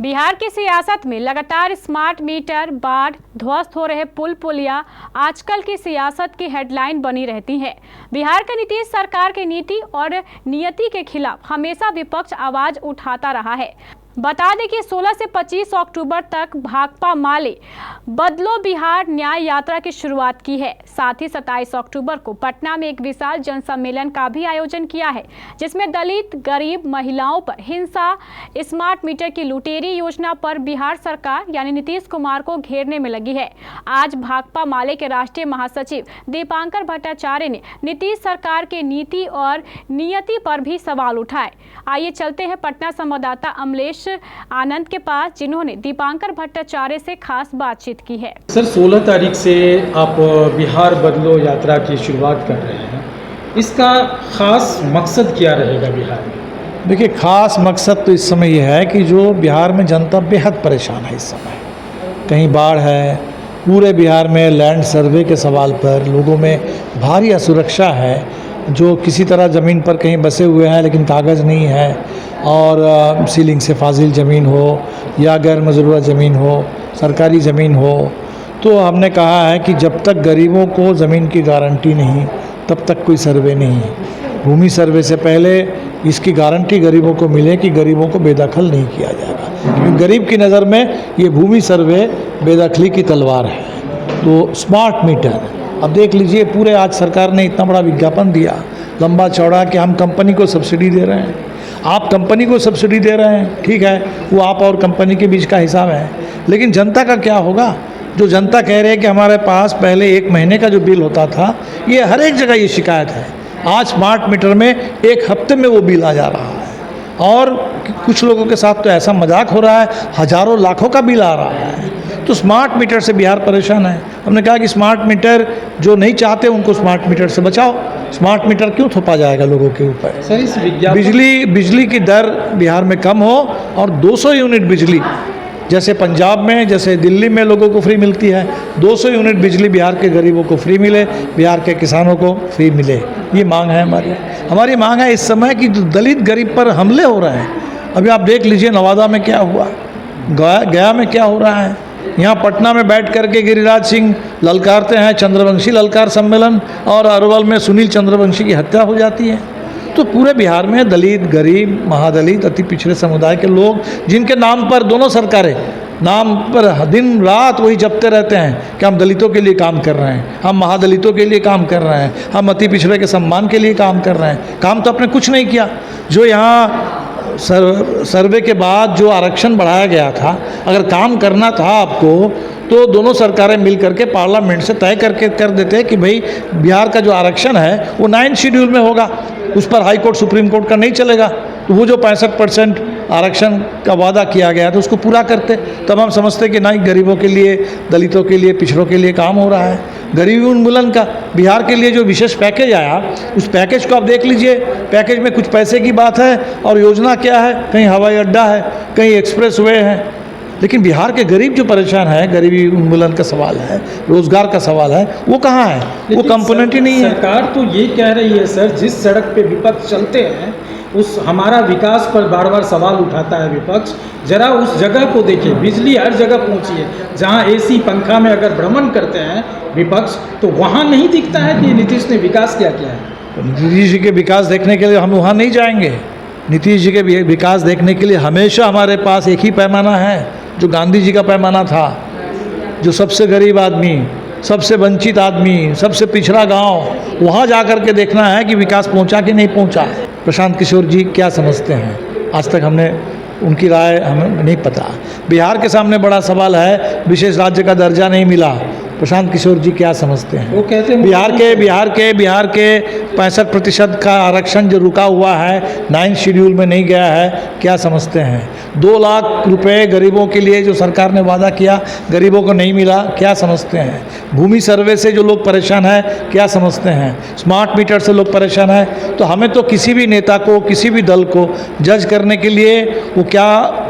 बिहार की सियासत में लगातार स्मार्ट मीटर, बाढ़, ध्वस्त हो रहे पुल पुलिया आजकल की सियासत की हेडलाइन बनी रहती है। बिहार के नीतीश सरकार की नीति और नियति के खिलाफ हमेशा विपक्ष आवाज उठाता रहा है। बता दें कि 16 से 25 अक्टूबर तक भाकपा माले बदलो बिहार न्याय यात्रा की शुरुआत की है। साथ ही 27 अक्टूबर को पटना में एक विशाल जन सम्मेलन का भी आयोजन किया है, जिसमें दलित, गरीब, महिलाओं पर हिंसा, स्मार्ट मीटर की लुटेरी योजना पर बिहार सरकार यानी नीतीश कुमार को घेरने में लगी है। आज भाकपा माले के राष्ट्रीय महासचिव दीपांकर भट्टाचार्य ने नीतीश सरकार के नीति और नियति पर भी सवाल उठाए। आइए चलते हैं पटना संवाददाता अमलेश आनंद के पास, जिन्होंने दीपांकर भट्टाचार्य से खास बातचीत की है। सर, 16 तारीख से आप बिहार बदलो यात्रा की शुरुआत कर रहे हैं, इसका खास मकसद क्या रहेगा बिहार में? देखिए, खास मकसद तो इस समय यह है कि जो बिहार में जनता बेहद परेशान है। इस समय कहीं बाढ़ है, पूरे बिहार में लैंड सर्वे के सवाल पर लोगों में भारी असुरक्षा है। जो किसी तरह ज़मीन पर कहीं बसे हुए हैं लेकिन कागज़ नहीं है, और सीलिंग से फाजिल ज़मीन हो या गैर मज़रूरा ज़मीन हो, सरकारी ज़मीन हो, तो हमने कहा है कि जब तक गरीबों को ज़मीन की गारंटी नहीं तब तक कोई सर्वे नहीं। भूमि सर्वे से पहले इसकी गारंटी गरीबों को मिले कि गरीबों को बेदखल नहीं किया जाएगा, क्योंकि गरीब की नज़र में ये भूमि सर्वे बेदखली की तलवार है। तो स्मार्ट मीटर, अब देख लीजिए, पूरे आज सरकार ने इतना बड़ा विज्ञापन दिया लंबा चौड़ा कि हम कंपनी को सब्सिडी दे रहे हैं। आप कंपनी को सब्सिडी दे रहे हैं, ठीक है, वो आप और कंपनी के बीच का हिसाब है, लेकिन जनता का क्या होगा? जो जनता कह रहे हैं कि हमारे पास पहले 1 महीने का जो बिल होता था, ये हर एक जगह ये शिकायत है। आज स्मार्ट मीटर में 1 हफ्ते में वो बिल आ जा रहा है, और कुछ लोगों के साथ तो ऐसा मजाक हो रहा है, हज़ारों लाखों का बिल आ रहा है। तो स्मार्ट मीटर से बिहार परेशान है। हमने कहा कि स्मार्ट मीटर जो नहीं चाहते उनको स्मार्ट मीटर से बचाओ। स्मार्ट मीटर क्यों थोपा जाएगा लोगों के ऊपर? सर, इस बिजली की दर बिहार में कम हो और 200 यूनिट बिजली, जैसे पंजाब में, जैसे दिल्ली में लोगों को फ्री मिलती है, 200 यूनिट बिजली बिहार के गरीबों को फ्री मिले, बिहार के किसानों को फ्री मिले। ये मांग है हमारी मांग है इस समय कि जो दलित गरीब पर हमले हो रहे हैं। अभी आप देख लीजिए नवादा में क्या हुआ, गया में क्या हो रहा है। यहाँ पटना में बैठ करके गिरिराज सिंह ललकारते हैं चंद्रवंशी ललकार सम्मेलन, और अरवल में सुनील चंद्रवंशी की हत्या हो जाती है। तो पूरे बिहार में दलित, गरीब, महादलित, अति पिछड़े समुदाय के लोग, जिनके नाम पर दोनों सरकारें नाम पर दिन रात वही जपते रहते हैं कि हम दलितों के लिए काम कर रहे हैं, हम महादलितों के लिए काम कर रहे हैं, हम अति पिछड़े के सम्मान के लिए काम कर रहे हैं। काम तो आपने कुछ नहीं किया। जो यहाँ सर्वे के बाद जो आरक्षण बढ़ाया गया था, अगर काम करना था आपको तो दोनों सरकारें मिल करके पार्लियामेंट से तय करके कर देते कि भाई बिहार का जो आरक्षण है वो 9 शेड्यूल में होगा, उस पर हाई कोर्ट सुप्रीम कोर्ट का नहीं चलेगा। तो वो जो 65% आरक्षण का वादा किया गया था उसको पूरा करते, तब हम समझते कि नहीं, गरीबों के लिए, दलितों के लिए, पिछड़ों के लिए काम हो रहा है। गरीबी उन्मूलन का बिहार के लिए जो विशेष पैकेज आया, उस पैकेज को आप देख लीजिए। पैकेज में कुछ पैसे की बात है और योजना क्या है, कहीं हवाई अड्डा है, कहीं एक्सप्रेस वे है, लेकिन बिहार के गरीब जो परेशान है, गरीबी उन्मूलन का सवाल है, रोजगार का सवाल है, वो कहाँ है? वो कंपोनेंट ही नहीं है। सरकार तो ये कह रही है सर, जिस सड़क पे विपक्ष चलते हैं उस हमारा विकास पर बार बार सवाल उठाता है विपक्ष। जरा उस जगह को देखिए, बिजली हर जगह पहुंची है। जहां एसी पंखा में अगर भ्रमण करते हैं विपक्ष, तो वहां नहीं दिखता है कि नीतीश ने विकास क्या किया है। नीतीश जी के विकास देखने के लिए हम वहाँ नहीं जाएंगे। नीतीश जी के विकास देखने के लिए हमेशा हमारे पास एक ही पैमाना है, जो गांधी जी का पैमाना था। जो सबसे गरीब आदमी, सबसे वंचित आदमी, सबसे पिछड़ा गांव, वहाँ जा कर के देखना है कि विकास पहुँचा कि नहीं पहुँचा। प्रशांत किशोर जी क्या समझते हैं? आज तक हमने उनकी राय हमें नहीं पता। बिहार के सामने बड़ा सवाल है, विशेष राज्य का दर्जा नहीं मिला। प्रशांत किशोर जी क्या समझते हैं? वो कहते हैं बिहार के 65% का आरक्षण जो रुका हुआ है, 9 शेड्यूल में नहीं गया है, क्या समझते हैं? 2 लाख रुपए गरीबों के लिए जो सरकार ने वादा किया, गरीबों को नहीं मिला, क्या समझते हैं? भूमि सर्वे से जो लोग परेशान हैं, क्या समझते हैं? स्मार्ट मीटर से लोग परेशान हैं। तो हमें तो किसी भी नेता को, किसी भी दल को जज करने के लिए वो क्या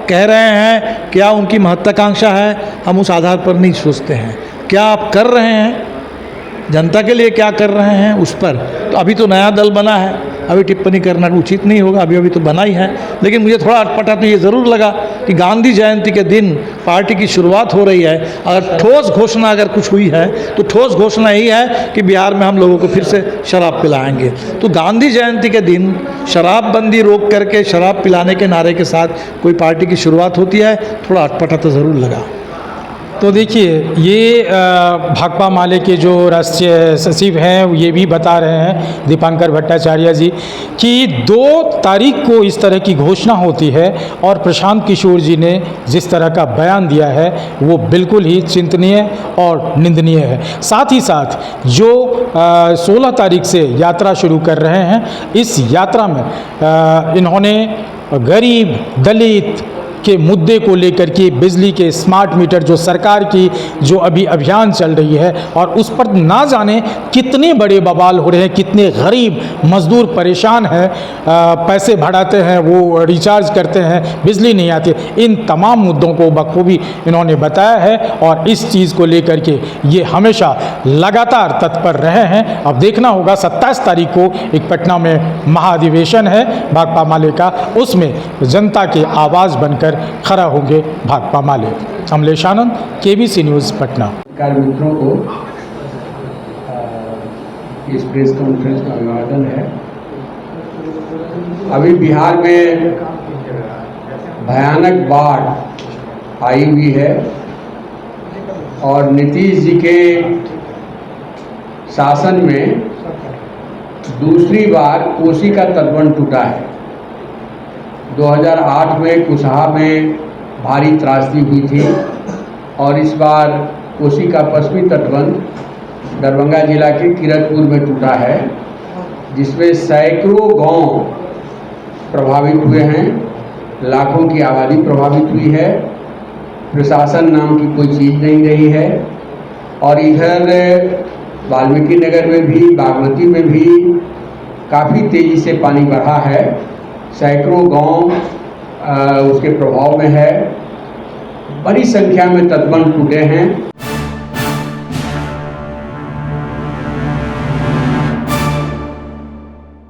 कह रहे हैं, क्या उनकी महत्वाकांक्षा है, हम उस आधार पर नहीं सोचते हैं। क्या आप कर रहे हैं जनता के लिए क्या कर रहे हैं उस पर तो अभी तो नया दल बना है, अभी टिप्पणी करना उचित नहीं होगा, अभी तो बना ही है। लेकिन मुझे थोड़ा अटपटा तो ये ज़रूर लगा कि गांधी जयंती के दिन पार्टी की शुरुआत हो रही है, अगर ठोस घोषणा अगर कुछ हुई है तो ठोस घोषणा यही है कि बिहार में हम लोगों को फिर से शराब पिलाएंगे। तो गांधी जयंती के दिन शराबबंदी रोक करके शराब पिलाने के नारे के साथ कोई पार्टी की शुरुआत होती है, थोड़ा अटपटा तो ज़रूर लगा। तो देखिए, ये भाकपा माले के जो राष्ट्रीय सचिव हैं ये भी बता रहे हैं, दीपांकर भट्टाचार्य जी, कि 2 तारीख को इस तरह की घोषणा होती है और प्रशांत किशोर जी ने जिस तरह का बयान दिया है वो बिल्कुल ही चिंतनीय और निंदनीय है। साथ ही साथ जो 16 तारीख से यात्रा शुरू कर रहे हैं, इस यात्रा में इन्होंने गरीब दलित के मुद्दे को लेकर के बिजली के स्मार्ट मीटर जो सरकार की जो अभी अभियान चल रही है और उस पर ना जाने कितने बड़े बवाल हो रहे हैं, कितने गरीब मजदूर परेशान हैं, पैसे बढ़ाते हैं, वो रिचार्ज करते हैं, बिजली नहीं आती। इन तमाम मुद्दों को बखूबी इन्होंने बताया है और इस चीज़ को लेकर के ये हमेशा लगातार तत्पर रहे हैं। अब देखना होगा 27 तारीख को एक पटना में महाधिवेशन है भाकपा माले का, उसमें जनता की आवाज़ बनकर खड़ा होंगे भाकपा माले। अमलेश आनंद, केबीसी न्यूज़, पटना। मित्रों को इस प्रेस कॉन्फ्रेंस का अभिवादन है। अभी बिहार में भयानक बाढ़ आई हुई है और नीतीश जी के शासन में दूसरी बार कोसी का तटबंध टूटा है। 2008 में कुशहा में भारी त्रासदी हुई थी और इस बार कोसी का पश्चिमी तटबंध दरभंगा जिला के किरतपुर में टूटा है, जिसमें सैकड़ों गांव प्रभावित हुए हैं, लाखों की आबादी प्रभावित हुई है। प्रशासन नाम की कोई चीज़ नहीं रही है और इधर वाल्मीकि नगर में भी, बागमती में भी काफ़ी तेज़ी से पानी बढ़ा है। सैकड़ों गांव उसके प्रभाव में है। बड़ी संख्या में तटबंध टूटे हैं।